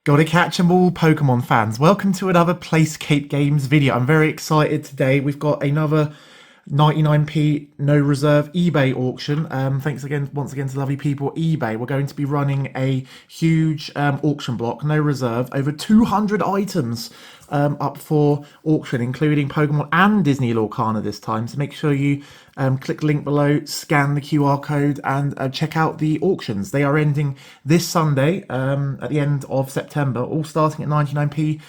Gotta catch 'em all, Pokemon fans. Welcome to another PlaySkape Games video. I'm very excited today. We've got another 99p no reserve eBay auction. Thanks again, once again, to lovely people eBay. We're going to be running a huge auction block, no reserve, over 200 items up for auction, including Pokemon and Disney Lorcana this time. So make sure you click the link below, scan the QR code, and check out the auctions. They are ending this Sunday at the end of September, all starting at 99p.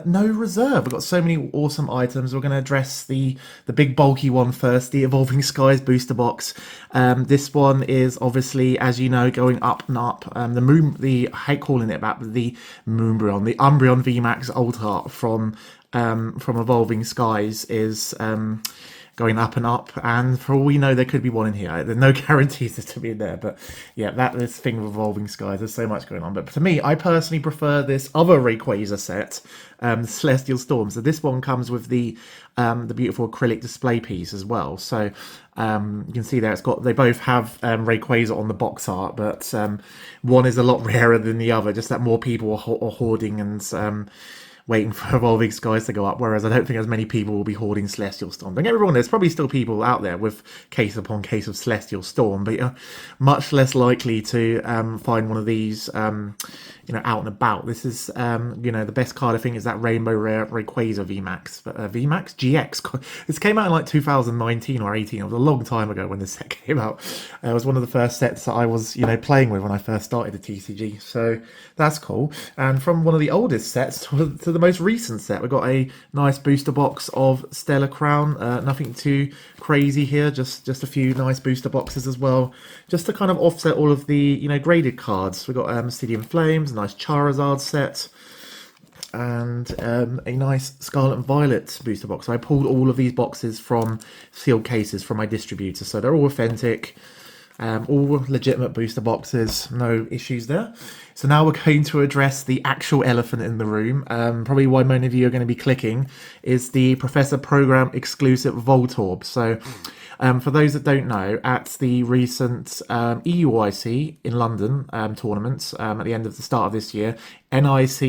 No reserve. We've got so many awesome items. We're going to address the big bulky one first, the Evolving Skies booster box. This one is obviously, as you know, going up and up. I hate calling it that, but the Moonbryon, the Umbreon VMAX Alt Art from Evolving Skies is going up and up, and for all we know, there could be one in here. There's no guarantees to be in there, but yeah, this thing of Evolving Skies, there's so much going on. But to me, I personally prefer this other Rayquaza set, Celestial Storm. So this one comes with the beautiful acrylic display piece as well. So you can see there, they both have Rayquaza on the box art, but one is a lot rarer than the other. Just that more people are hoarding and waiting for Evolving Skies to go up, whereas I don't think as many people will be hoarding Celestial Storm. Don't get me wrong, there's probably still people out there with case upon case of Celestial Storm, but you're much less likely to find one of these out and about. This is the best card I think is that Rainbow Rare Rayquaza VMAX. VMAX? GX. This came out in like 2019 or 18. It was a long time ago when this set came out. It was one of the first sets that I was playing with when I first started the TCG, so that's cool. And from one of the oldest sets to the most recent set, we've got a nice booster box of Stellar Crown. Nothing too crazy here, just a few nice booster boxes as well, just to kind of offset all of the graded cards. We've got Obsidian Flames, a nice Charizard set, and a nice Scarlet Violet booster box. So I pulled all of these boxes from sealed cases from my distributor, so they're all authentic. All legitimate booster boxes, no issues there. So now we're going to address the actual elephant in the room. Probably why many of you are going to be clicking is the Professor Program exclusive Voltorb. So for those that don't know, at the recent EUIC in London tournaments at the end of the start of this year, NIC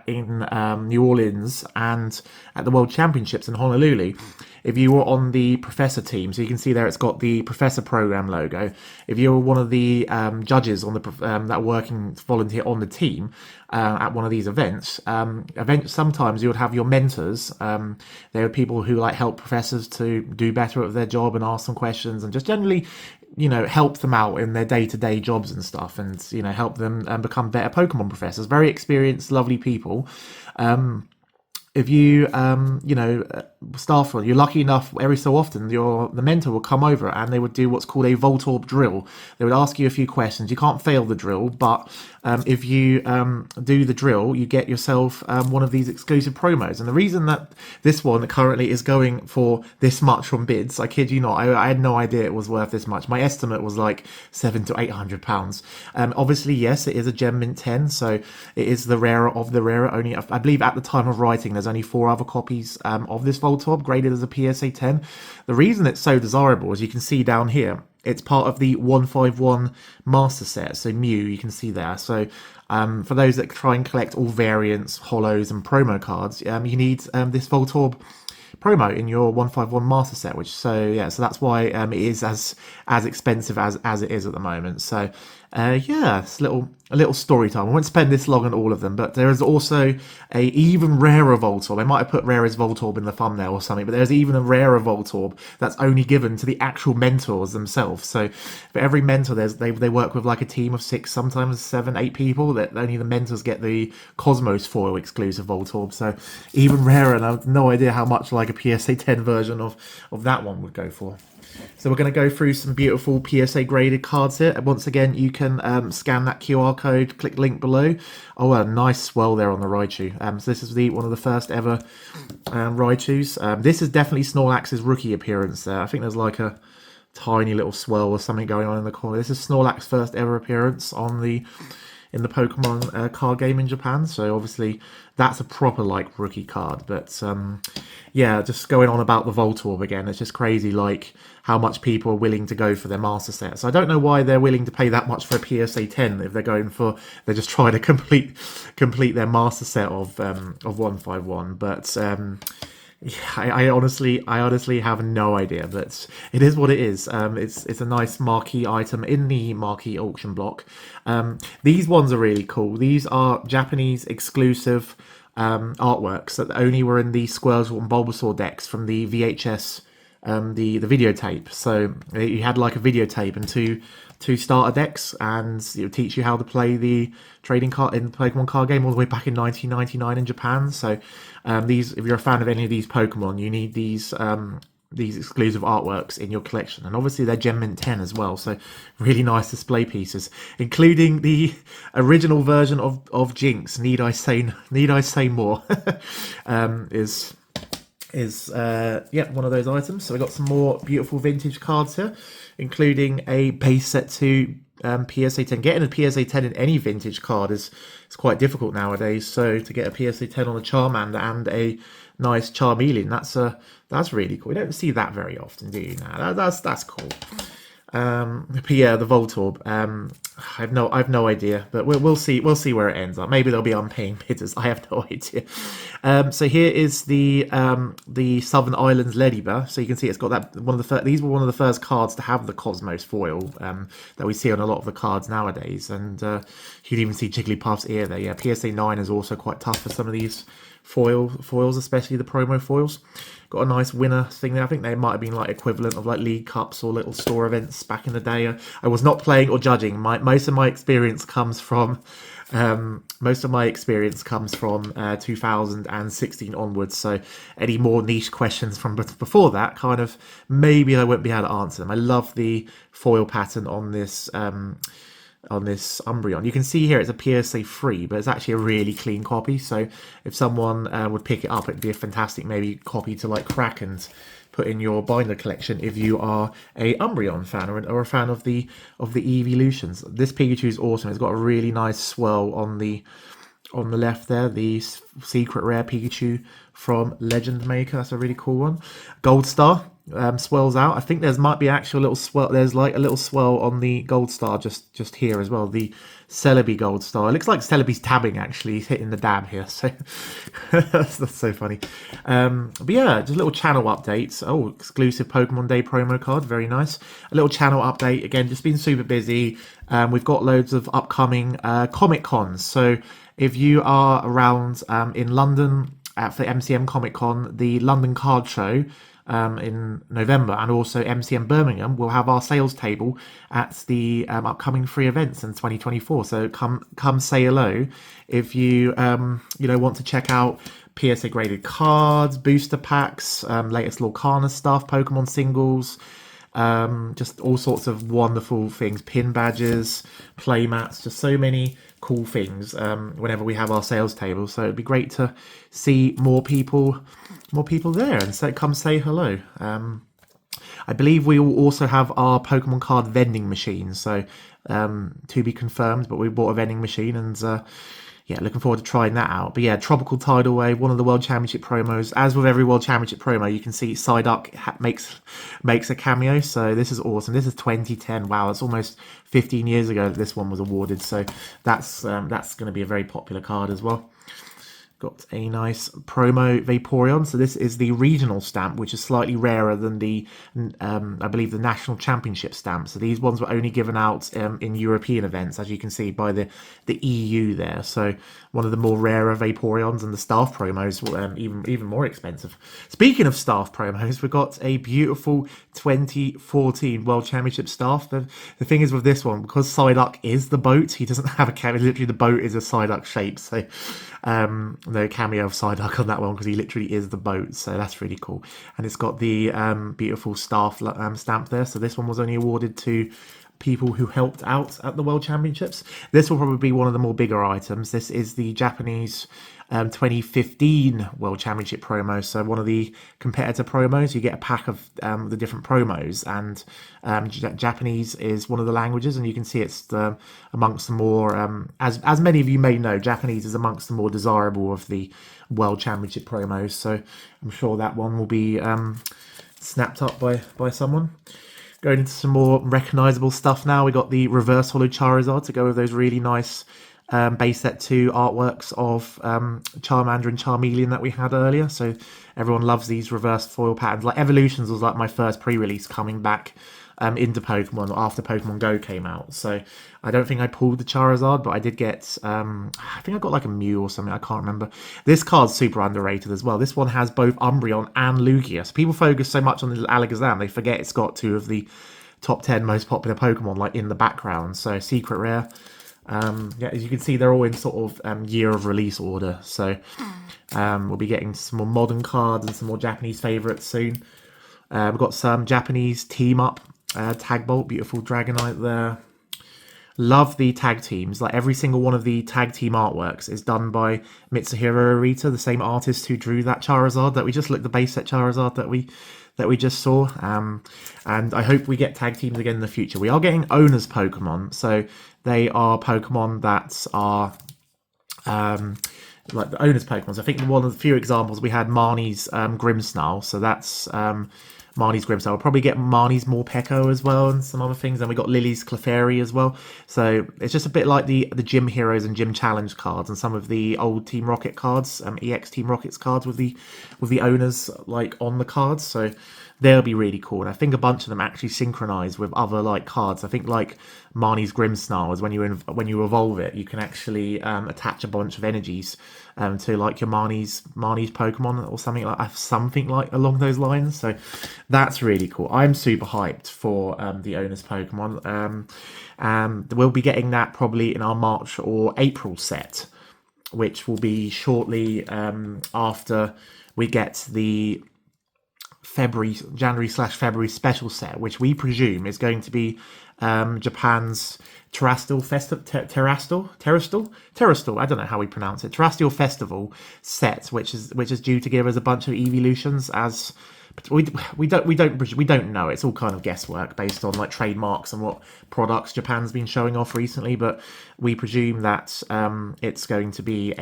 in New Orleans, and at the World Championships in Honolulu, if you were on the Professor team, so you can see there it's got the Professor Program logo. If you were one of the judges on the that are working volunteer on the team at one of these events, sometimes you would have your mentors. There are people who help professors to do better at their job and ask them questions and just generally help them out in their day-to-day jobs and stuff, and help them become better Pokemon professors. Very experienced, lovely people. If you staff on, you're lucky enough, every so often the mentor will come over and they would do what's called a Voltorb drill. They would ask you a few questions. You can't fail the drill, but if you do the drill, you get yourself one of these exclusive promos. And the reason that this one currently is going for this much from bids, I kid you not, I had no idea it was worth this much. My estimate was like £700 to £800. Obviously, yes, it is a Gem Mint 10, so it is the rarer of the rarer. Only, I believe at the time of writing, there's only 4 other copies of this Voltorb graded as a PSA 10. The reason it's so desirable, as you can see down here, it's part of the 151 master set, so Mew, you can see there. So for those that try and collect all variants, holos, and promo cards, you need this Voltorb promo in your 151 master set, so that's why it is as expensive as it is at the moment. So it's a little story time. I won't spend this long on all of them, but there is also a even rarer Voltorb. I might have put rarest Voltorb in the thumbnail or something, but there's even a rarer Voltorb that's only given to the actual mentors themselves. So for every mentor, they work with like a team of 6, sometimes 7, 8 people, that only the mentors get the Cosmos foil exclusive Voltorb. So even rarer, and I have no idea how much like a PSA 10 version of that one would go for. So we're going to go through some beautiful PSA graded cards here. And once again, you can scan that QR code, click link below. Oh, a nice swell there on the Raichu. So this is one of the first ever Raichus. This is definitely Snorlax's rookie appearance there. I think there's like a tiny little swell or something going on in the corner. This is Snorlax's first ever appearance on the in the Pokemon card game in Japan. So obviously that's a proper like rookie card. But yeah, just going on about the Voltorb again, it's just crazy like how much people are willing to go for their master set. So I don't know why they're willing to pay that much for a PSA 10 if they're just trying to complete their master set of 151. But yeah, I honestly have no idea, but it is what it is. It's a nice marquee item in the marquee auction block. These ones are really cool. These are Japanese exclusive artworks that only were in the Squirtle and Bulbasaur decks from the VHS, the videotape. So you had like a videotape and two starter decks, and it would teach you how to play the trading card in the Pokemon card game all the way back in 1999 in Japan. So these, if you're a fan of any of these Pokemon, you need these exclusive artworks in your collection, and obviously they're Gem Mint 10 as well. So really nice display pieces, including the original version of Jinx. Need I say more? Yeah, one of those items. So we got some more beautiful vintage cards here, including a base set 2 PSA 10. Getting a PSA 10 in any vintage card is quite difficult nowadays. So to get a PSA 10 on a Charmander and a nice Charmeleon, that's really cool. You don't see that very often, do you? Now that's cool. But yeah, the Voltorb. I've no idea, but we'll see where it ends up. Maybe there'll be unpaying bidders. I have no idea. So here is the Southern Islands Leddyba. So you can see it's got that these were one of the first cards to have the Cosmos foil that we see on a lot of the cards nowadays, and you can even see Jigglypuff's ear there. Yeah, PSA 9 is also quite tough for some of these foils, especially the promo foils. Got a nice winner thing there. I think they might have been like equivalent of like League Cups or little store events back in the day. I was not playing or judging. Most of my experience comes from 2016 onwards. So any more niche questions from before that, kind of maybe I won't be able to answer them. I love the foil pattern on this Umbreon. You can see here it's a PSA 3, but it's actually a really clean copy. So if someone would pick it up, it'd be a fantastic maybe copy to like crack and put in your binder collection if you are a Umbreon fan or a fan of the evolutions. This Pikachu is awesome. It's got a really nice swirl on the left there, the secret rare Pikachu from Legend Maker. That's a really cool one. Gold Star swirls out. I think might be actual little swirl. There's like a little swirl on the Gold Star just here as well. The Celebi Gold Star. It looks like Celebi's tabbing actually. He's hitting the dab here. So that's so funny. But yeah, just a little channel updates. Oh, exclusive Pokemon Day promo card. Very nice. A little channel update. Again, just been super busy. We've got loads of upcoming Comic Cons. So if you are around in London for MCM Comic Con, the London Card Show in November, and also MCM Birmingham, we'll have our sales table at the upcoming free events in 2024. So come say hello if you want to check out PSA graded cards, booster packs, latest Lorcana stuff, Pokemon singles, just all sorts of wonderful things, pin badges, play mats, just so many cool things whenever we have our sales table. So it'd be great to see more people there, and so come say hello. I believe we will also have our Pokemon card vending machine, so to be confirmed, but we bought a vending machine, and yeah, looking forward to trying that out. But yeah, Tropical Tidal Wave, one of the World Championship promos. As with every World Championship promo, you can see Psyduck makes a cameo. So this is awesome. This is 2010. Wow, it's almost 15 years ago that this one was awarded. So that's going to be a very popular card as well. Got a nice promo Vaporeon. So this is the regional stamp, which is slightly rarer than the, I believe, the national championship stamp. So these ones were only given out in European events, as you can see by the EU there. So one of the more rarer Vaporeons, and the staff promos were even more expensive. Speaking of staff promos, we've got a beautiful 2014 World Championship staff. The thing is with this one, because Psyduck is the boat, he doesn't have a cameo. Literally, the boat is a Psyduck shape. So no cameo of Psyduck on that one, because he literally is the boat. So that's really cool. And it's got the beautiful staff stamp there. So this one was only awarded to people who helped out at the World Championships. This will probably be one of the more bigger items. This is the Japanese 2015 World Championship promo. So one of the competitor promos, you get a pack of the different promos, and Japanese is one of the languages, and you can see it's amongst the more, as many of you may know, Japanese is amongst the more desirable of the World Championship promos. So I'm sure that one will be snapped up by someone. Going into some more recognisable stuff now. We got the reverse holo Charizard to go with those really nice base set 2 artworks of Charmander and Charmeleon that we had earlier. So everyone loves these reverse foil patterns. Like Evolutions was like my first pre-release coming back into Pokemon after Pokemon Go came out. So I don't think I pulled the Charizard, but I did get, I think I got like a Mew or something, I can't remember. This card's super underrated as well. This one has both Umbreon and Lugia. So people focus so much on the Alakazam, they forget it's got 2 of the top 10 most popular Pokemon like in the background. So secret rare. Yeah, as you can see, they're all in sort of year of release order. So we'll be getting some more modern cards and some more Japanese favourites soon. We've got some Japanese team up. Tag Bolt, beautiful Dragonite there. Love the tag teams. Like every single one of the tag team artworks is done by Mitsuhiro Arita, the same artist who drew that Charizard that we just looked, the base set Charizard that we just saw. And I hope we get tag teams again in the future. We are getting owners Pokemon, so they are Pokemon that are like the owners Pokemon. So I think one of the few examples we had Marnie's Grimmsnarl, so that's Marnie's Grimmsnarl. We'll probably get Marnie's Morpeko as well, and some other things. And we got Lily's Clefairy as well. So it's just a bit like the Gym Heroes and Gym Challenge cards, and some of the old Team Rocket cards, EX Team Rockets cards with the owners like on the cards. So they'll be really cool. And I think a bunch of them actually synchronize with other like cards. I think like Marnie's Grimmsnarl is when you evolve it, you can actually attach a bunch of energies to like your Marnie's Pokemon or something like along those lines. So that's really cool. I'm super hyped for the owners Pokemon. We'll be getting that probably in our March or April set, which will be shortly after we get the January/February special set, which we presume is going to be Japan's Terrestrial I don't know how we pronounce it. Terrestrial Festival set, which is due to give us a bunch of evolutions. As we don't know. It's all kind of guesswork based on like trademarks and what products Japan's been showing off recently. But we presume that it's going to be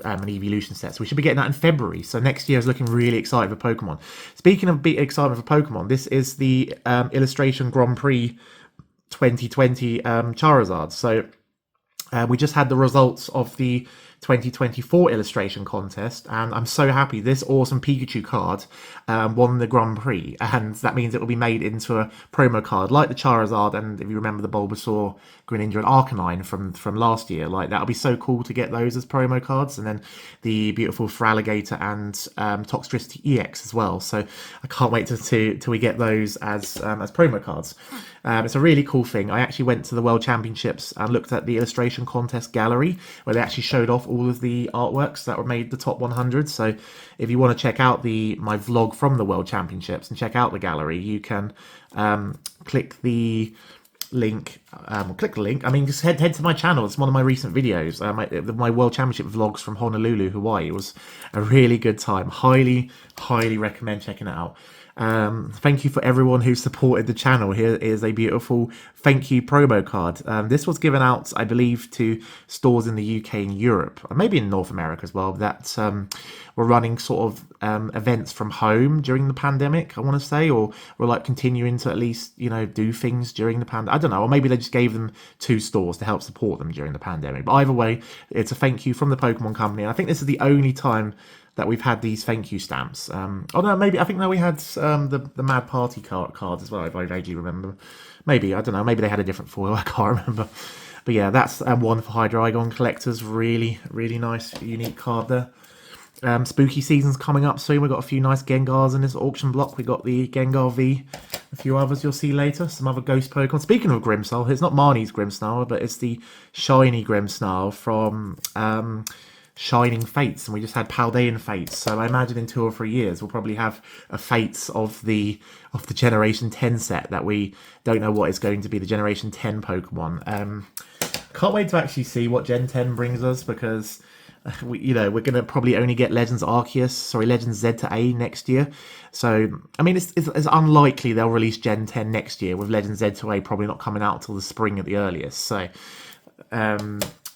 an evolution set, so we should be getting that in February. So next year is looking really excited for Pokemon. Speaking of being excited for Pokemon, this is the Illustration Grand Prix 2020 Charizard. So we just had the results of the 2024 illustration contest, and I'm so happy this awesome Pikachu card won the Grand Prix, and that means it will be made into a promo card like the Charizard, and if you remember the Bulbasaur, Greninja and Arcanine from last year, like that'll be so cool to get those as promo cards, and then the beautiful Feraligatr and Toxtricity EX as well. So I can't wait till we get those as promo cards. It's a really cool thing. I actually went to the World Championships and looked at the illustration contest gallery where they actually showed off all of the artworks that were made the top 100. So if you want to check out my vlog from the World Championships and check out the gallery, you can click the link. I mean, just head to my channel. It's one of my recent videos. My World Championship vlogs from Honolulu, Hawaii. It was a really good time. Highly recommend checking it out. Thank you for everyone who supported the channel. Here is a beautiful thank you promo card. This was given out, I believe, to stores in the UK and Europe, or maybe in North America as well, that were running sort of events from home during the pandemic, I want to say, or were like continuing to at least, do things during the pandemic. I don't know, or maybe they just gave them to stores to help support them during the pandemic. But either way, it's a thank you from the Pokemon Company. And I think this is the only time that we've had these thank you stamps. We had the Mad Party cards as well, if I vaguely remember. Maybe, I don't know, maybe they had a different foil, I can't remember. But yeah, that's one for Hydreigon collectors. Really nice, unique card there. Spooky season's coming up soon. We've got a few nice Gengars in this auction block. We got the Gengar V, a few others you'll see later. Some other ghost Pokemon. Speaking of Grimmsnarl, it's not Marnie's Grimmsnarl, but it's the shiny Grimmsnarl from Shining Fates, and we just had Paldean Fates. So I imagine in 2 or 3 years we'll probably have a Fates of the Generation 10 set that we don't know what is going to be the Generation 10 Pokemon. Can't wait to actually see what Gen 10 brings us, because we're going to probably only get Legends Z to A next year. So, I mean, it's unlikely they'll release Gen 10 next year, with Legends Z to A probably not coming out till the spring at the earliest. So,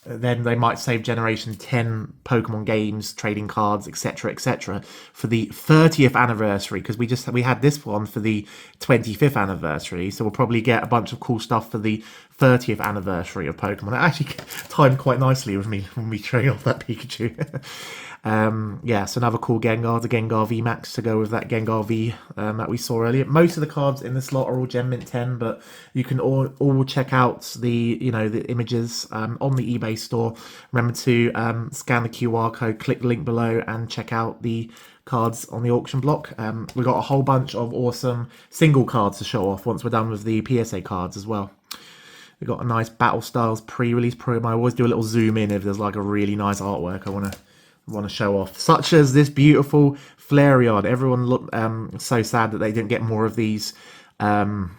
then they might save Generation 10 Pokemon games, trading cards, etc., for the 30th anniversary, because we had this one for the 25th anniversary, so we'll probably get a bunch of cool stuff for the 30th anniversary of Pokemon. It actually timed quite nicely with me when we showing off that Pikachu. So another cool Gengar, the Gengar VMAX to go with that Gengar V that we saw earlier. Most of the cards in this lot are all Gen Mint 10, but you can all check out the images on the eBay store. Remember to scan the QR code, click the link below, and check out the cards on the auction block. We've got a whole bunch of awesome single cards to show off once we're done with the PSA cards as well. We've got a nice Battle Styles pre-release promo. I always do a little zoom in if there's like a really nice artwork I want to show off, such as this beautiful Flareon. Everyone looked so sad that they didn't get more of these promos,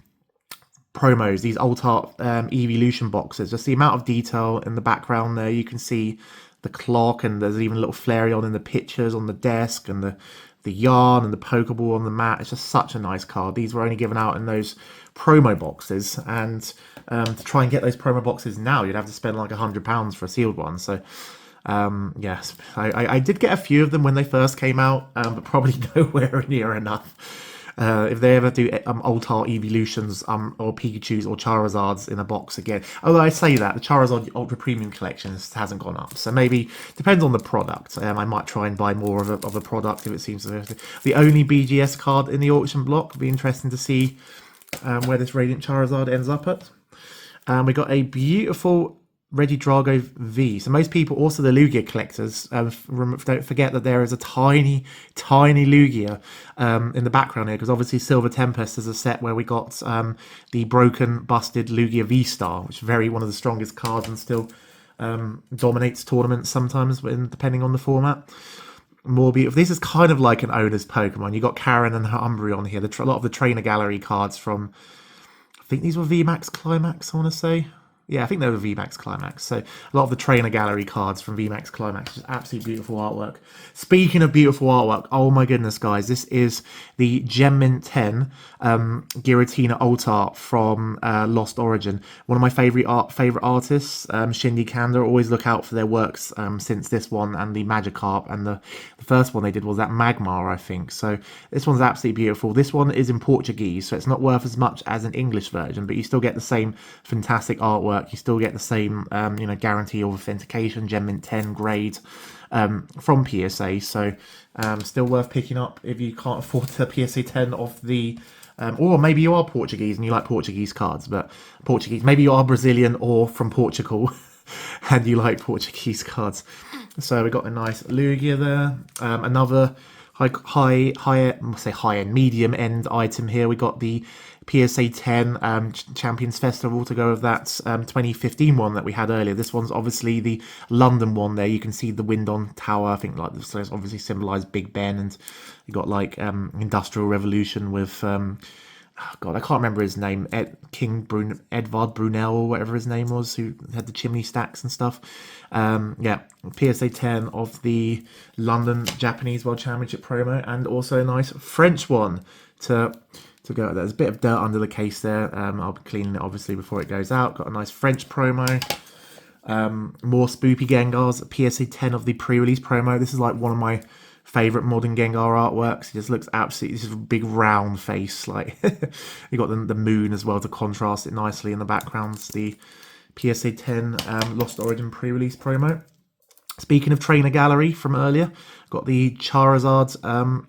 these Alt Art Evolution boxes. Just the amount of detail in the background there. You can see the clock, and there's even a little Flareon in the pictures on the desk, and the yarn and the Pokeball on the mat. It's just such a nice card. These were only given out in those promo boxes, and to try and get those promo boxes now, you'd have to spend like £100 for a sealed one. So yes, I did get a few of them when they first came out, but probably nowhere near enough. If they ever do Alt Art Evolutions or Pikachus or Charizards in a box again. Although I say that, the Charizard Ultra Premium Collection hasn't gone up. So maybe, depends on the product. I might try and buy more of a product if it seems to be the only BGS card in the auction block. It'll be interesting to see where this Radiant Charizard ends up at. We got a beautiful Regidrago V. So most people, also the Lugia collectors, don't forget that there is a tiny Lugia in the background here, because obviously Silver Tempest is a set where we got the broken, busted Lugia V-Star, which is one of the strongest cards and still dominates tournaments sometimes, depending on the format. More beautiful. This is kind of like an owner's Pokemon. You got Karen and her Umbreon here. A lot of the trainer gallery cards from, I think these were VMAX Climax, I want to say. Yeah, I think they were VMAX Climax. So a lot of the trainer gallery cards from VMAX Climax. Just absolutely beautiful artwork. Speaking of beautiful artwork, oh my goodness, guys. This is the Gem Mint 10 Giratina Alt Art from Lost Origin. One of my favorite artists, Shindy Kanda. Always look out for their works since this one and the Magikarp. And the first one they did was that Magmar, I think. So this one's absolutely beautiful. This one is in Portuguese, so it's not worth as much as an English version, but you still get the same fantastic artwork. You still get the same, guarantee of authentication, Gem Mint 10 grade from PSA. So still worth picking up if you can't afford the PSA 10 of the... or maybe you are Portuguese and you like Portuguese cards, but maybe you are Brazilian or from Portugal and you like Portuguese cards. So we got a nice Lugia there. Another high-end, medium-end item here. We got the PSA 10 Champions Festival to go with that 2015 one that we had earlier. This one's obviously the London one there. You can see the wind on tower. I think like this obviously symbolised Big Ben, and you got like Industrial Revolution with God, I can't remember his name. Edvard Brunel or whatever his name was, who had the chimney stacks and stuff. PSA 10 of the London Japanese World Championship promo, and also a nice French one to go. There's a bit of dirt under the case there. I'll be cleaning it obviously before it goes out. Got a nice French promo. More Spoopy Gengars. PSA 10 of the pre-release promo. This is like one of my favourite modern Gengar artworks. It just looks absolutely, this is a big round face. Like you got the moon as well to contrast it nicely in the background. It's the PSA 10 Lost Origin pre-release promo. Speaking of trainer gallery from earlier, got the Charizard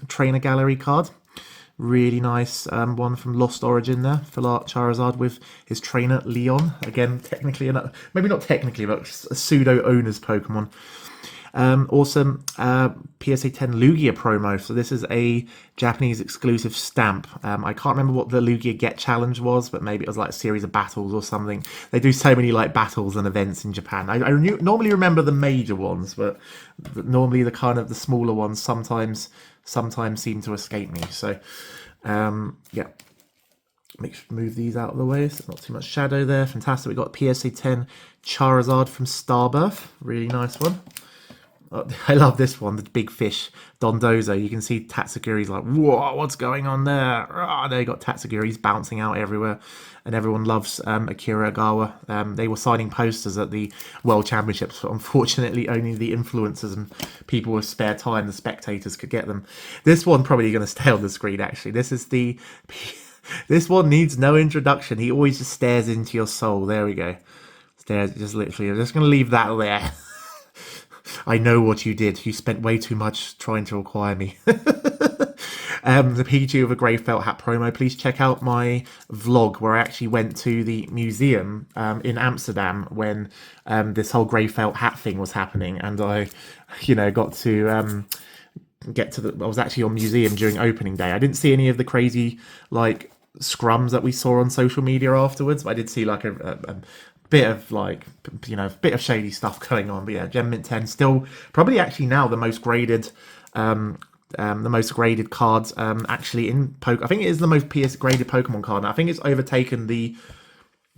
trainer gallery card. Really nice one from Lost Origin there. Full art Charizard with his trainer Leon. Again, technically, maybe not technically, but a pseudo owner's Pokemon. Awesome PSA 10 Lugia promo. So this is a Japanese exclusive stamp. I can't remember what the Lugia Get Challenge was, but maybe it was like a series of battles or something. They do so many like battles and events in Japan. I normally remember the major ones, but normally the kind of the smaller ones sometimes seem to escape me. So yeah. Move these out of the way so there's not too much shadow there. Fantastic. We got PSA 10 Charizard from Starbirth. Really nice one. Oh, I love this one, the big fish, Dondozo. You can see Tatsugiri's like, whoa, what's going on there? Oh, they got Tatsugiri's bouncing out everywhere. And everyone loves Akira Agawa. They were signing posters at the World Championships, but unfortunately only the influencers and people with spare time, the spectators, could get them. This one probably going to stay on the screen, actually. This one needs no introduction. He always just stares into your soul. There we go. Stares, just literally. I'm just going to leave that there. I know what you did. You spent way too much trying to acquire me. The Pikachu with a grey felt hat promo. Please check out my vlog where I actually went to the museum in Amsterdam when this whole grey felt hat thing was happening, and I, got to I was actually on museum during opening day. I didn't see any of the crazy like scrums that we saw on social media afterwards, but I did see like a bit of like bit of shady stuff going on. But yeah, Gem Mint 10 still probably actually now the most graded cards actually in Poke. I think it is the most PS graded Pokemon card. I think it's overtaken the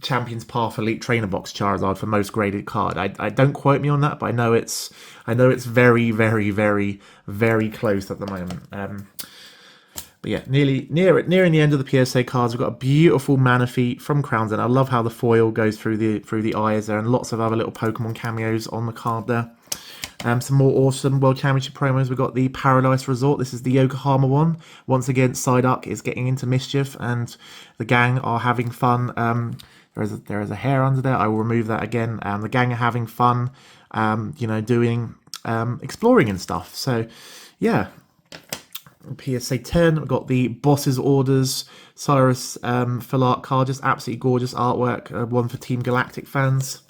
Champions Path Elite Trainer Box Charizard for most graded card. I don't quote me on that, but I know it's very, very, very, very close at the moment. But yeah, nearing the end of the PSA cards. We've got a beautiful Manaphy from Crowns, and I love how the foil goes through the eyes there, and lots of other little Pokemon cameos on the card there. Some more awesome World Championship promos. We've got the Paradise Resort. This is the Yokohama one. Once again, Psyduck is getting into mischief, and the gang are having fun. There is a hair under there. I will remove that again. The gang are having fun, doing exploring and stuff. So, yeah. PSA 10, we've got the Boss's Orders Cyrus full art card, just absolutely gorgeous artwork, one for Team Galactic fans.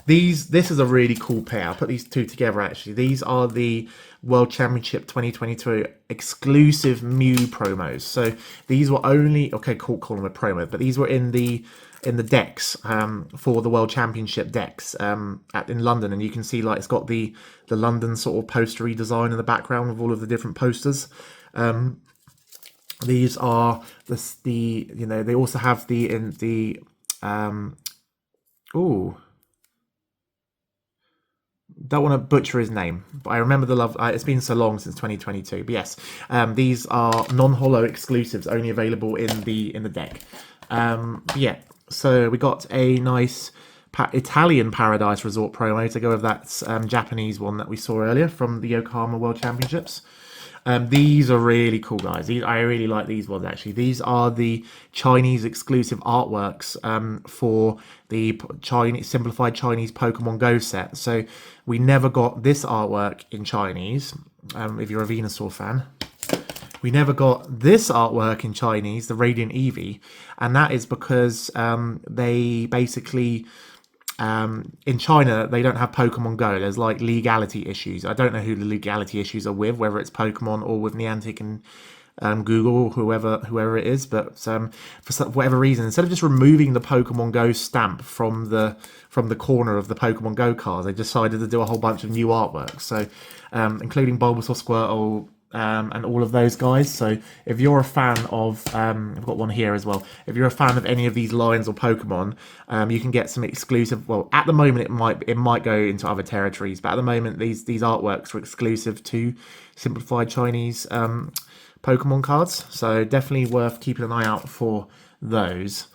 This is a really cool pair. I'll put these two together actually. These are the World Championship 2022 exclusive Mew promos. So these were only, okay, call them a promo, but these were in the decks for the World Championship decks in London, and you can see like it's got the London sort of postery design in the background with all of the different posters. These are they also have don't want to butcher his name, but I remember the love. It's been so long since 2022. But yes, these are non-holo exclusives, only available in the deck. Yeah, so we got a nice Italian Paradise Resort promo to go with that Japanese one that we saw earlier from the Yokohama World Championships. These are really cool, guys. I really like these ones, actually. These are the Chinese exclusive artworks for the simplified Chinese Pokemon Go set. So we never got this artwork in Chinese, if you're a Venusaur fan. We never got this artwork in Chinese, the Radiant Eevee, and that is because they basically... in China, they don't have Pokemon Go. There's like legality issues. I don't know who the legality issues are with, whether it's Pokemon or with Niantic and Google or whoever it is. But for whatever reason, instead of just removing the Pokemon Go stamp from the corner of the Pokemon Go cards, they decided to do a whole bunch of new artwork. So, including Bulbasaur, Squirtle, and all of those guys. So if you're a fan of, I've got one here as well. If you're a fan of any of these lines or Pokemon, you can get some exclusive. Well, at the moment it might go into other territories, but at the moment these artworks are exclusive to simplified Chinese Pokemon cards. So definitely worth keeping an eye out for those.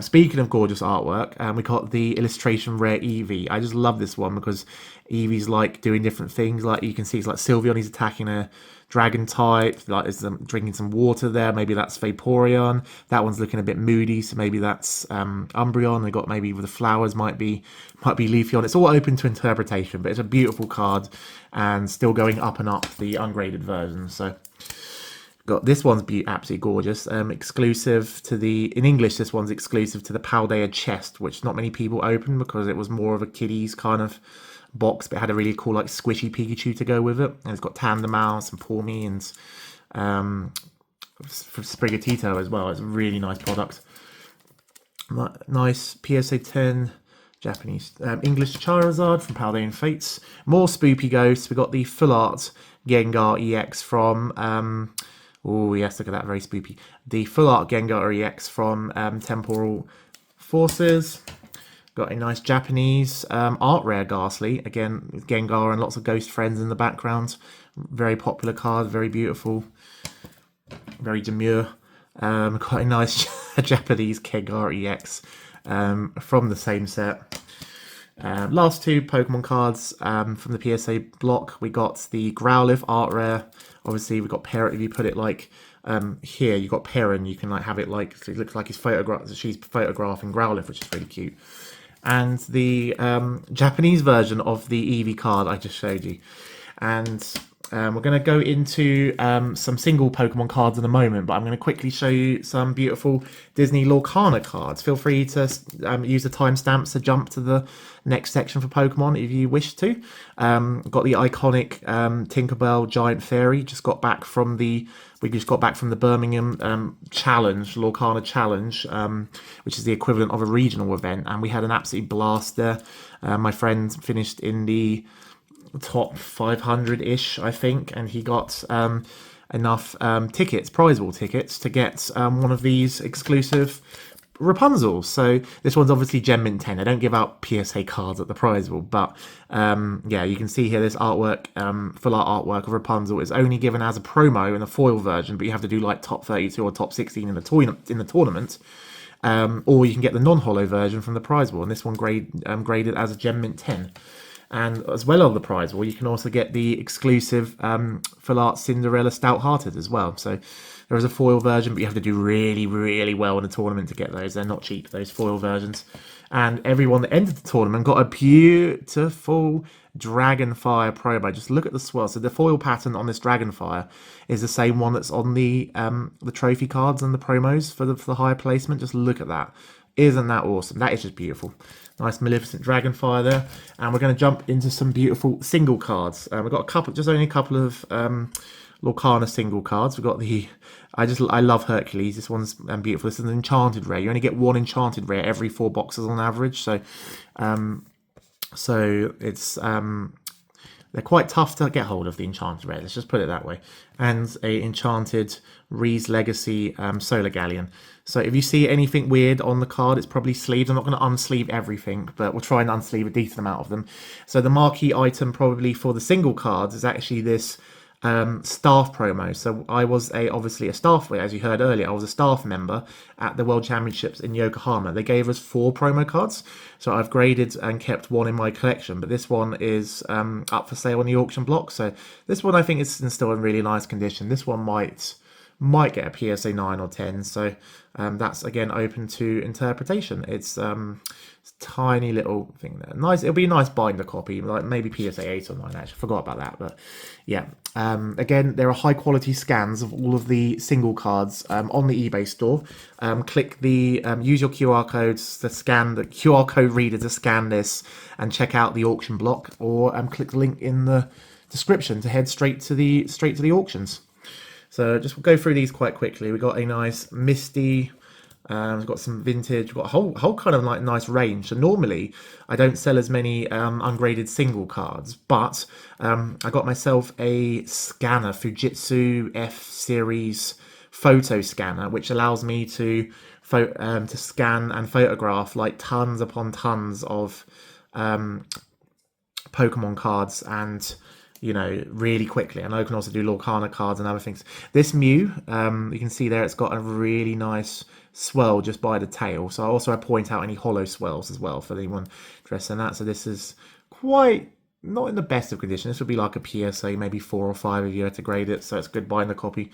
Speaking of gorgeous artwork, we got the illustration rare Eevee. I just love this one because Eevee's like doing different things. Like you can see, it's like Sylveon, he's attacking a dragon type, like there's drinking some water there. Maybe that's Vaporeon. That one's looking a bit moody, so maybe that's Umbreon. They got maybe the flowers might be Leafeon. It's all open to interpretation, but it's a beautiful card and still going up and up the ungraded version. So got this one's absolutely gorgeous. Exclusive to in English, this one's exclusive to the Paldea chest, which not many people open because it was more of a kiddies kind of box, but it had a really cool like squishy Pikachu to go with it. And it's got Tandemaus and Pawmi and Sprigatito as well. It's a really nice product. Nice PSA 10 Japanese English Charizard from Paldean Fates. More spoopy ghosts. We got the full art Gengar EX from oh yes, look at that, very spoopy. The full art Gengar EX from Temporal Forces. Got a nice Japanese art rare Ghastly, again with Gengar and lots of ghost friends in the background. Very popular card, very beautiful, very demure. Quite a nice Japanese Gengar EX from the same set. Last two Pokemon cards from the PSA block. We got the Growlithe art rare. Obviously, we got Perrin. If you put it like here, you got Perrin. You can like have it like, so it looks like he's she's photographing Growlithe, which is really cute. And the Japanese version of the Eevee card I just showed you. And we're going to go into some single Pokemon cards in a moment, but I'm going to quickly show you some beautiful Disney Lorcana cards. Feel free to use the timestamps to jump to the next section for Pokemon if you wish to. Got the iconic Tinkerbell Giant Fairy. We just got back from the Birmingham Challenge, Lorcana Challenge, which is the equivalent of a regional event, and we had an absolute blast there. My friend finished in the top 500-ish, I think, and he got enough tickets, prize ball tickets, to get one of these exclusive Rapunzels. So this one's obviously Gem Mint 10. They don't give out PSA cards at the prize ball, but yeah, you can see here this artwork, full art artwork of Rapunzel is only given as a promo in the foil version, but you have to do like top 32 or top 16 in the tournament. Or you can get the non-holo version from the prize ball, and this one graded as a Gem Mint 10. And as well on the prize ball, you can also get the exclusive full art Cinderella Stout Hearted as well. So there is a foil version, but you have to do really, really well in the tournament to get those. They're not cheap, those foil versions. And everyone that entered the tournament got a beautiful Dragonfire promo. Just look at the swirl. So the foil pattern on this Dragonfire is the same one that's on the trophy cards and the promos for the higher placement. Just look at that. Isn't that awesome? That is just beautiful. Nice Maleficent Dragonfire there. And we're going to jump into some beautiful single cards. We've got only a couple of Lorcana single cards. We've got the, I love Hercules. This one's beautiful. This is an enchanted rare. You only get one enchanted rare every 4 boxes on average. So it's they're quite tough to get hold of, the enchanted rare. Let's just put it that way. And a enchanted Reese Legacy Solar Galleon. So if you see anything weird on the card, it's probably sleeved. I'm not going to unsleeve everything, but we'll try and unsleeve a decent amount of them. So the marquee item probably for the single cards is actually this staff promo. So I was obviously a staff, as you heard earlier, I was a staff member at the World Championships in Yokohama. They gave us 4 promo cards. So I've graded and kept one in my collection, but this one is up for sale on the auction block. So this one I think is still in really nice condition. This one might get a PSA 9 or 10. So that's again open to interpretation. It's tiny little thing there. Nice. It'll be a nice binder copy, like maybe PSA 8 or 9. Actually, forgot about that. But yeah, again, there are high quality scans of all of the single cards on the eBay store. Click the use your QR codes to scan the QR code reader to scan this and check out the auction block, or click the link in the description to head straight to the auctions. So just we'll go through these quite quickly. We've got a nice Misty. We've got some vintage. We've got a whole kind of like nice range. So normally I don't sell as many ungraded single cards, but I got myself a scanner, Fujitsu F series photo scanner, which allows me to scan and photograph like tons upon tons of Pokemon cards, and really quickly. And I can also do Lorcana cards and other things. This Mew, you can see there, it's got a really nice swirl just by the tail. So I point out any hollow swirls as well for anyone interested in that. So this is quite not in the best of condition. This would be like a PSA, maybe 4 or 5 if you had to grade it. So it's good binder copy.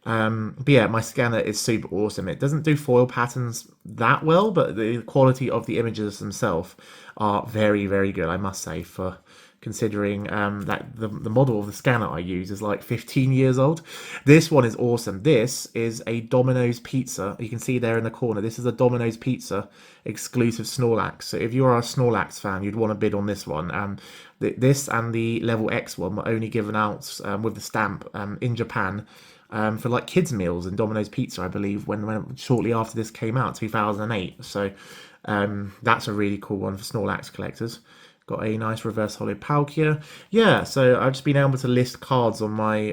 But yeah, my scanner is super awesome. It doesn't do foil patterns that well, but the quality of the images themselves are very, very good, I must say, for considering that the model of the scanner I use is like 15 years old. This one is awesome. This is a Domino's pizza. You can see there in the corner. This is a Domino's pizza exclusive Snorlax. So if you're a Snorlax fan, you'd want to bid on this one. This and the Level X one were only given out with the stamp in Japan for like kids meals and Domino's Pizza, I believe, when shortly after this came out, 2008. So that's a really cool one for Snorlax collectors. Got a nice reverse hollow Palkia. Yeah, so I've just been able to list cards on my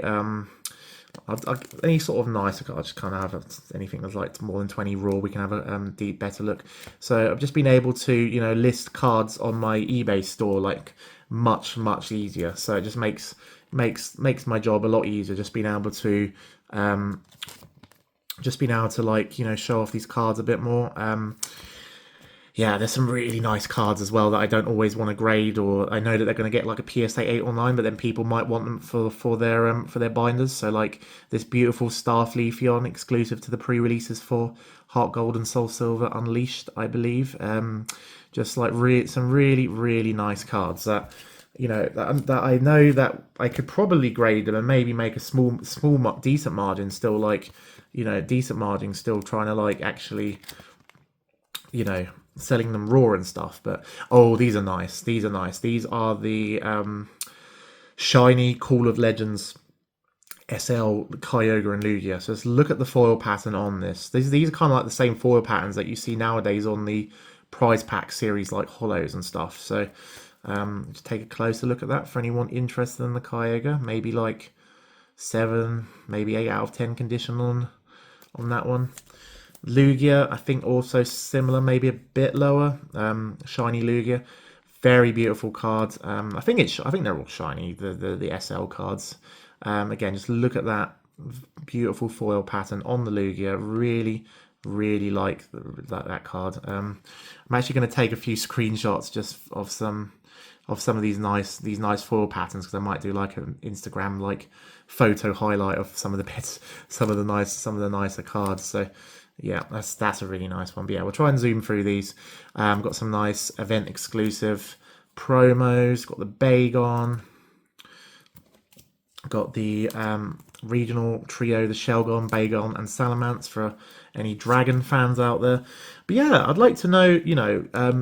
any sort of nicer cards. Just kind of have anything that's like more than 20 raw. We can have a deep better look. So I've just been able to list cards on my eBay store like much easier. So it just makes my job a lot easier. Just being able to like show off these cards a bit more. Yeah, there's some really nice cards as well that I don't always want to grade, or I know that they're going to get like a PSA 8 or 9, but then people might want them for their binders. So like this beautiful Starfleethion exclusive to the pre-releases for Heart Gold and Soul Silver Unleashed, I believe. Just like some really nice cards that that I know that I could probably grade them and maybe make a small decent margin still, like decent margin still, trying to like actually selling them raw and stuff. But oh, these are nice. These are the shiny Call of Legends SL Kyogre and Lugia. So let's look at the foil pattern on this. These are kind of like the same foil patterns that you see nowadays on the prize pack series like Hollows and stuff. So just take a closer look at that for anyone interested in the Kyogre. Maybe like 7, maybe 8 out of 10 condition on that one. Lugia, I think also similar, maybe a bit lower. Shiny Lugia, very beautiful card. I think they're all shiny. The SL cards. Again, just look at that beautiful foil pattern on the Lugia. Really like that card. I'm actually going to take a few screenshots just of some of these nice foil patterns, because I might do like an Instagram like photo highlight of some of the bits, some of the nicer cards. So yeah, that's a really nice one. But yeah, we'll try and zoom through these. Got some nice event exclusive promos. Got the Bagon. Got the regional trio, the Shelgon, Bagon, and Salamence for any dragon fans out there. But yeah, I'd like to know,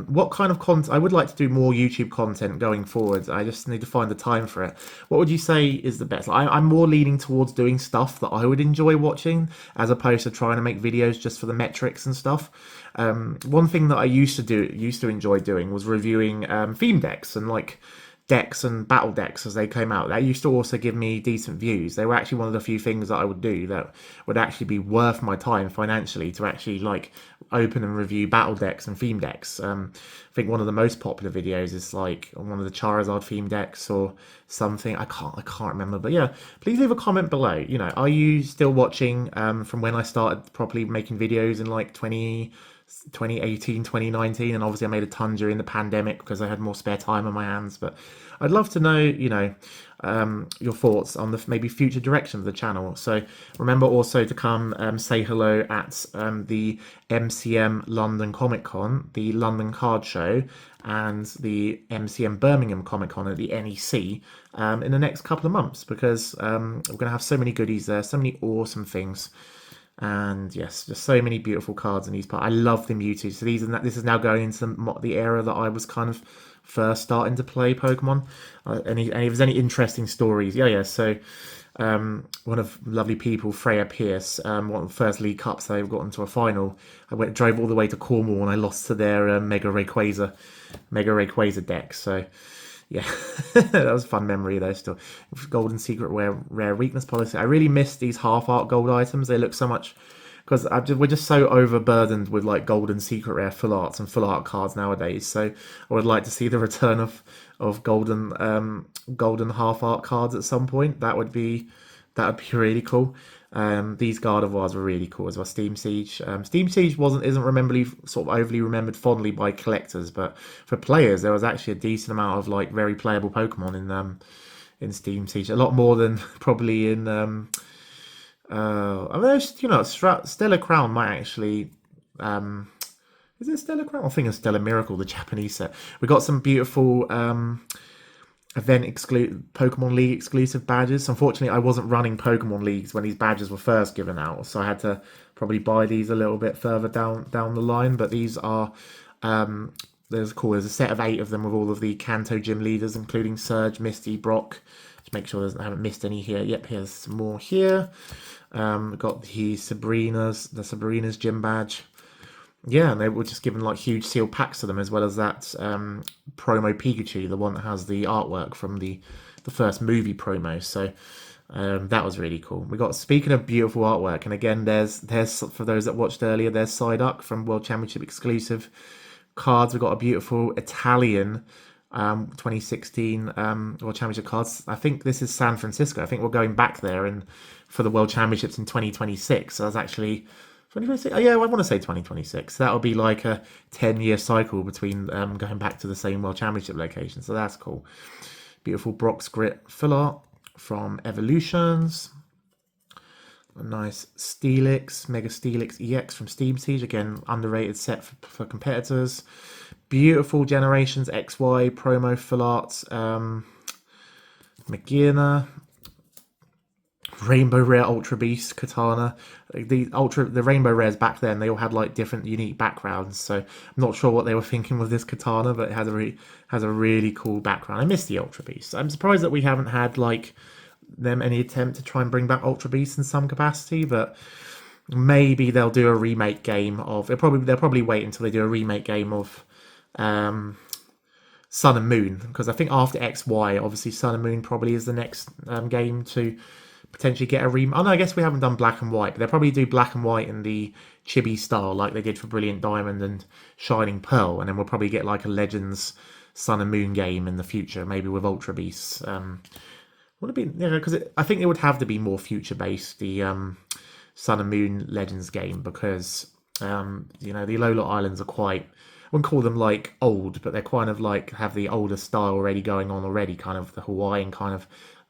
what kind of content. I would like to do more YouTube content going forward. I just need to find the time for it. What would you say is the best? I'm more leaning towards doing stuff that I would enjoy watching, as opposed to trying to make videos just for the metrics and stuff. One thing that I used to enjoy doing was reviewing theme decks and like decks and battle decks as they came out. That used to also give me decent views. They were actually one of the few things that I would do that would actually be worth my time financially, to actually like open and review battle decks and theme decks. I think one of the most popular videos is like one of the Charizard theme decks or something. I can't remember. But yeah, please leave a comment below. Are you still watching from when I started properly making videos in like 2018, 2019, and obviously I made a ton during the pandemic because I had more spare time on my hands. But I'd love to know, your thoughts on the maybe future direction of the channel. So remember also to come say hello at the MCM London Comic Con, the London Card Show, and the MCM Birmingham Comic Con at the NEC in the next couple of months, because we're going to have so many goodies there, so many awesome things. And yes, just so many beautiful cards in these parts. I love the Mewtwo. So this is now going into the era that I was kind of first starting to play Pokemon. And if there's any interesting stories, yeah. So one of lovely people, Freya Pierce, one of the first League Cups they've gotten to a final. I drove all the way to Cornwall and I lost to their Mega Rayquaza deck. So yeah, that was a fun memory though. Still, golden secret rare weakness policy. I really miss these half art gold items. They look so much, because we're just so overburdened with like golden secret rare full arts and full art cards nowadays. So I would like to see the return of golden half art cards at some point. That would be really cool. These Gardevoirs were really cool as well. Steam Siege. Steam Siege isn't sort of overly remembered fondly by collectors, but for players there was actually a decent amount of like very playable Pokemon in Steam Siege. A lot more than probably in I mean, Stellar Crown might actually. Is it Stellar Crown? I think it's Stellar Miracle, the Japanese set. We got some beautiful Pokemon League exclusive badges. Unfortunately, I wasn't running Pokemon Leagues when these badges were first given out, so I had to probably buy these a little bit further down the line. But these are there's cool. There's a set of 8 of them with all of the Kanto gym leaders, including Surge, Misty, Brock. Just make sure I haven't missed any here. Yep, here's some more here. We've got the Sabrina's gym badge. Yeah, and they were just given like huge sealed packs to them, as well as that promo Pikachu, the one that has the artwork from the first movie promo. So that was really cool. We got, speaking of beautiful artwork, and again, there's for those that watched earlier, there's Psyduck from World Championship exclusive cards. We've got a beautiful Italian 2016 World Championship cards. I think this is San Francisco. I think we're going back there and for the World Championships in 2026. So that's actually 2026. Oh, yeah, I want to say 2026. That'll be like a 10-year cycle between going back to the same World Championship location. So that's cool. Beautiful Brock's Grit full art from Evolutions. A nice Steelix, Mega Steelix EX from Steam Siege. Again, underrated set for competitors. Beautiful Generations XY promo full art. Magina. Rainbow Rare Ultra Beast Katana. The Rainbow Rares back then, they all had like different unique backgrounds. So I'm not sure what they were thinking with this Katana, but it has a really cool background. I miss the Ultra Beast. I'm surprised that we haven't had like any attempt to try and bring back Ultra Beasts in some capacity, but maybe they'll do a remake game of. They'll probably wait until they do a remake game of Sun and Moon, because I think after XY, obviously Sun and Moon probably is the next game to potentially get a remake. Oh no, I guess we haven't done Black and White, but they'll probably do Black and White in the chibi style like they did for Brilliant Diamond and Shining Pearl, and then we'll probably get like a Legends Sun and Moon game in the future, maybe with Ultra Beasts. Would it be, because I think it would have to be more future based, the Sun and Moon Legends game, because the Alola Islands are quite, I wouldn't call them like old, but they're kind of like have the older style already going on already, kind of the Hawaiian kind of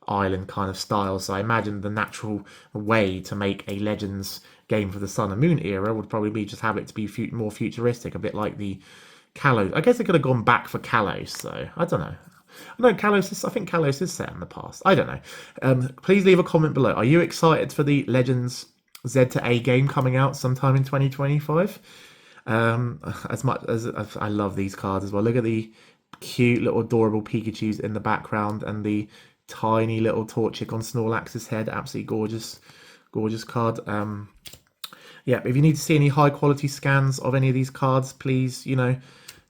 island kind of style. So I imagine the natural way to make a Legends game for the Sun and Moon era would probably be just have it to be more futuristic, a bit like the Kalos. I guess they could have gone back for Kalos, though. I don't know. No, I think Kalos is set in the past. I don't know. Please leave a comment below. Are you excited for the Legends Z to A game coming out sometime in 2025? As much as I love these cards as well. Look at the cute little adorable Pikachus in the background and the tiny little Torchic on Snorlax's head. Absolutely gorgeous card. Yeah, if you need to see any high quality scans of any of these cards, please,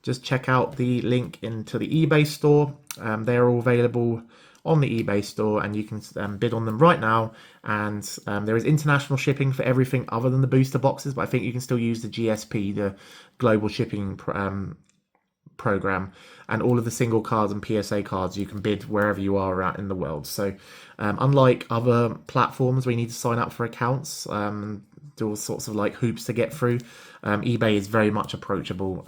just check out the link into the eBay store. They're all available on the eBay store, and you can bid on them right now. And there is international shipping for everything other than the booster boxes, but I think you can still use the GSP, the global shipping program, and all of the single cards and PSA cards you can bid wherever you are at in the world. So unlike other platforms where you need to sign up for accounts, do all sorts of like hoops to get through, eBay is very much approachable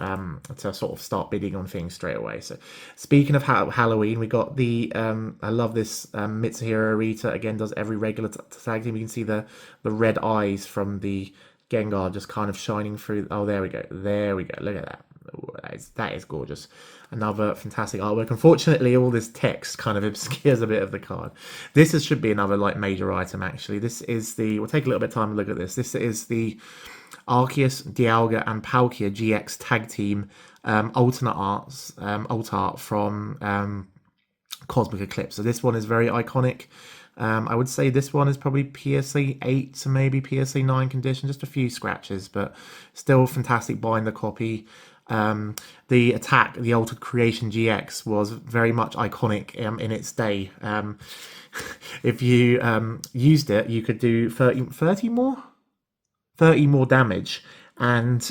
to sort of start bidding on things straight away. So speaking of Halloween, we got the I love this Mitsuhiro Arita, again does every regular tag team. You can see the red eyes from the Gengar just kind of shining through. Oh, there we go, look at that. Ooh, that is gorgeous. Another fantastic artwork. Unfortunately, all this text kind of obscures a bit of the card. Should be another like major item actually. This is we'll take a little bit of time to look at this. This is the Arceus, Dialga and Palkia GX tag team alternate alt art from Cosmic Eclipse. So this one is very iconic. I would say this one is probably PSA 8 to maybe PSA 9 condition, just a few scratches, but still fantastic binder copy. The attack, the Altered Creation GX, was very much iconic in its day. If you used it, you could do 30 more damage, and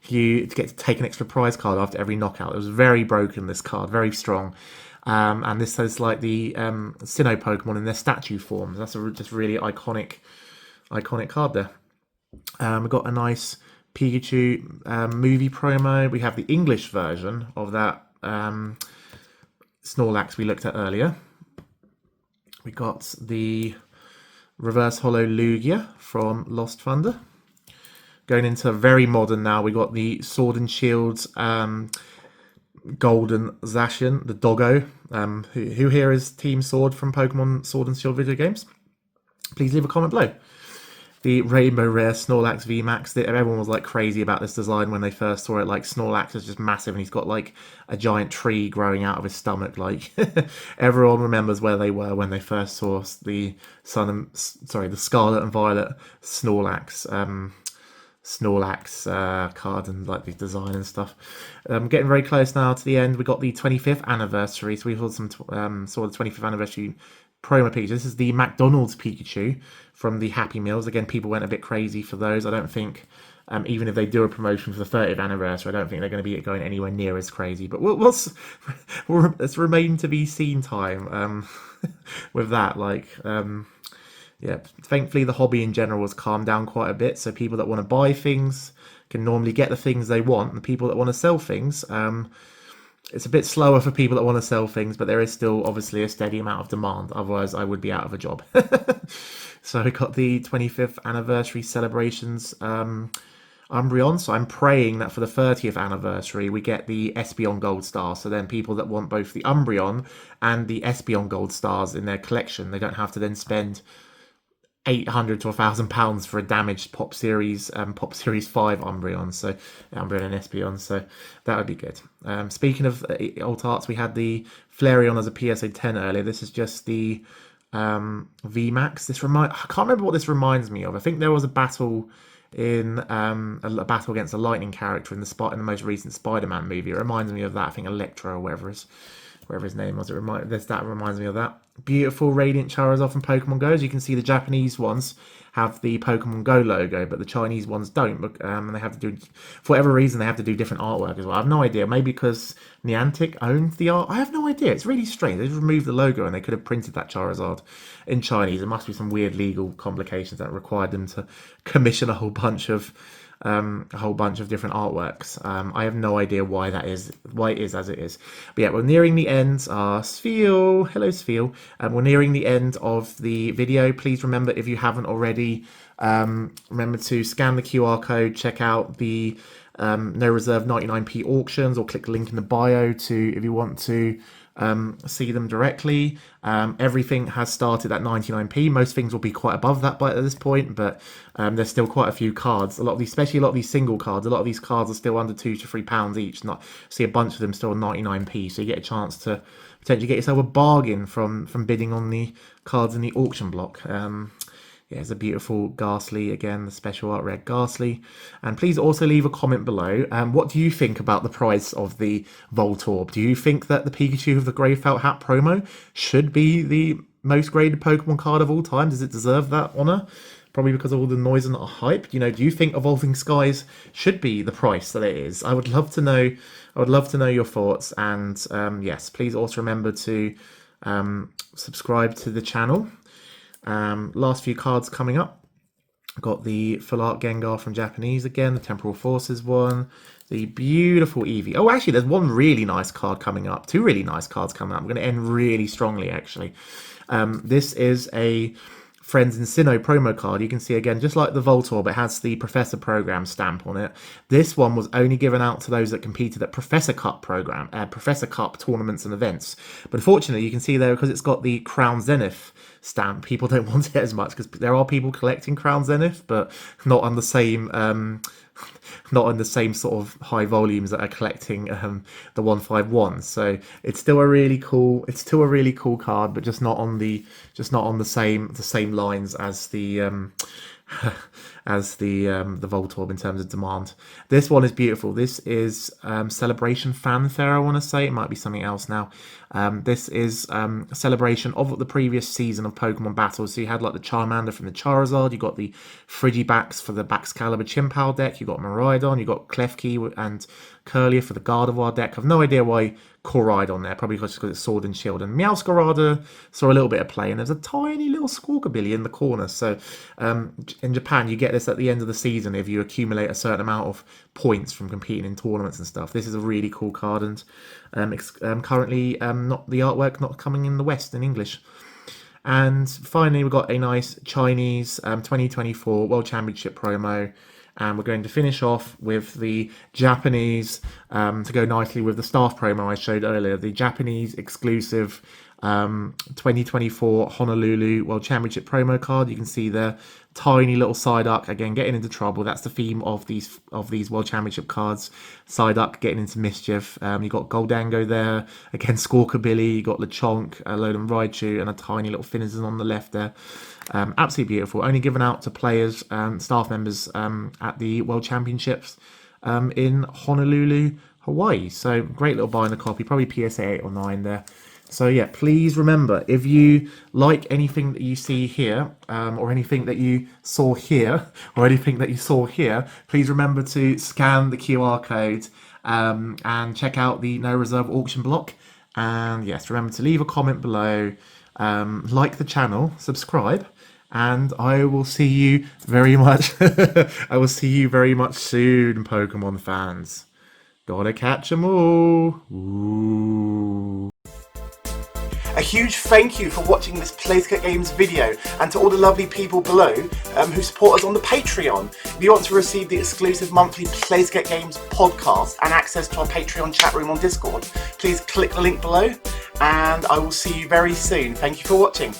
you get to take an extra prize card after every knockout. It was very broken, this card, very strong. And this has like the Sinnoh Pokemon in their statue forms. That's a just really iconic card there. We've got a nice Pikachu movie promo. We have the English version of that Snorlax we looked at earlier. We got the Reverse Holo Lugia from Lost Thunder. Going into very modern now, we got the Sword and Shield Golden Zacian, the doggo. Who here is Team Sword from Pokemon Sword and Shield video games? Please leave a comment below. The Rainbow Rare Snorlax VMAX. Everyone was like crazy about this design when they first saw it. Like, Snorlax is just massive, and he's got like a giant tree growing out of his stomach. Like, everyone remembers where they were when they first saw the Scarlet and Violet Snorlax card and like the design and stuff. Getting very close now to the end. We got the 25th anniversary, so we saw the 25th anniversary promo Pikachu. This is the McDonald's Pikachu from the Happy Meals. Again, people went a bit crazy for those. I don't think, even if they do a promotion for the 30th anniversary, I don't think they're going to be going anywhere near as crazy. But it's remain to be seen time with that. Like, yeah, thankfully the hobby in general has calmed down quite a bit. So people that want to buy things can normally get the things they want. And the people that want to sell things, it's a bit slower for people that want to sell things, but there is still obviously a steady amount of demand. Otherwise, I would be out of a job. So we got the 25th anniversary celebrations Umbreon. So I'm praying that for the 30th anniversary, we get the Espeon Gold Star. So then people that want both the Umbreon and the Espeon Gold Stars in their collection, they don't have to then spend £800 to £1,000 for a damaged Pop Series 5 Umbreon, so Umbreon and Espeon, so that would be good. Speaking of old arts, we had the Flareon as a PSA 10 earlier. This is just the VMAX. I can't remember what this reminds me of. I think there was a battle in a battle against a lightning character in the most recent Spider-Man movie. It reminds me of that. I think Electro or whatever his name was. That reminds me of that. Beautiful Radiant Charizard from Pokemon Go. As you can see, the Japanese ones have the Pokemon Go logo, but the Chinese ones don't. And they have to do, for whatever reason, they have to do different artwork as well. I have no idea. Maybe because Niantic owns the art. I have no idea. It's really strange. They just removed the logo and they could have printed that Charizard in Chinese. There must be some weird legal complications that required them to commission a whole bunch of different artworks. I have no idea why it is as it is. But yeah, we're nearing the end. Spheel, hello Spheel. We're nearing the end of the video. Please remember, if you haven't already, remember to scan the QR code, check out the No Reserve 99p auctions, or click the link in the bio if you want to see them directly. Everything has started at 99p. Most things will be quite above that at this point, but there's still quite a few cards. Especially a lot of these single cards. A lot of these cards are still under £2 to £3 each. See a bunch of them still 99p, so you get a chance to potentially get yourself a bargain from bidding on the cards in the auction block. Yeah, it's a beautiful Ghastly, again, the special art red Ghastly. And please also leave a comment below. What do you think about the price of the Voltorb? Do you think that the Pikachu of the Grey Felt Hat promo should be the most graded Pokemon card of all time? Does it deserve that honour? Probably because of all the noise and the hype. Do you think Evolving Skies should be the price that it is? I would love to know. I would love to know your thoughts. And yes, please also remember to subscribe to the channel. Last few cards coming up. Got the Full Art Gengar from Japanese again, the Temporal Forces one, the beautiful Eevee. Oh, actually, there's one really nice card coming up. Two really nice cards coming up. I'm going to end really strongly, actually. This is a Friends in Sinnoh promo card. You can see again, just like the Voltorb, it has the Professor Program stamp on it. This one was only given out to those that competed at Professor Cup tournaments and events. But unfortunately, you can see there, because it's got the Crown Zenith stamp, people don't want it as much, because there are people collecting Crown Zenith, but not on the same not in the same sort of high volumes that are collecting the 151. So it's still a really cool card, but just not on the same lines as the the Voltorb in terms of demand. This one is beautiful. This is Celebration Fanfare, I want to say. It might be something else now. This is a celebration of the previous season of Pokemon battles. So you had like the Charmander from the Charizard, you got the Frigibacks for the Baxcalibur Chimpow deck, you got Miraidon, you got Klefki and Curlier for the Gardevoir deck. I've no idea why Koraidon there, probably because it's Sword and Shield. And Meowscarada saw a little bit of play, and there's a tiny little Squawkabilly in the corner. So in Japan, you get this at the end of the season if you accumulate a certain amount of points from competing in tournaments and stuff. This is a really cool card, and currently not the artwork not coming in the West in English. And finally, we've got a nice Chinese 2024 World Championship promo. And we're going to finish off with the Japanese, to go nicely with the staff promo I showed earlier, the Japanese exclusive 2024 Honolulu World Championship promo card. You can see the tiny little Psyduck, again, getting into trouble. That's the theme of these World Championship cards. Psyduck getting into mischief. You got Goldango there, again, Squawkabilly, you got Lechonk, Alolan Raichu, and a tiny little Finizen on the left there. Absolutely beautiful. Only given out to players and staff members at the World Championships in Honolulu, Hawaii. So great little binder copy, probably PSA 8 or 9 there. So yeah, please remember, if you like anything that you see here, or anything that you saw here, please remember to scan the QR code and check out the No Reserve auction block. And yes, remember to leave a comment below, like the channel, subscribe, and I will see you very much. I will see you very much soon, Pokemon fans. Gotta catch 'em all. Ooh. A huge thank you for watching this PlaySkape Games video, and to all the lovely people below who support us on the Patreon. If you want to receive the exclusive monthly PlaySkape Games podcast and access to our Patreon chat room on Discord, please click the link below, and I will see you very soon. Thank you for watching.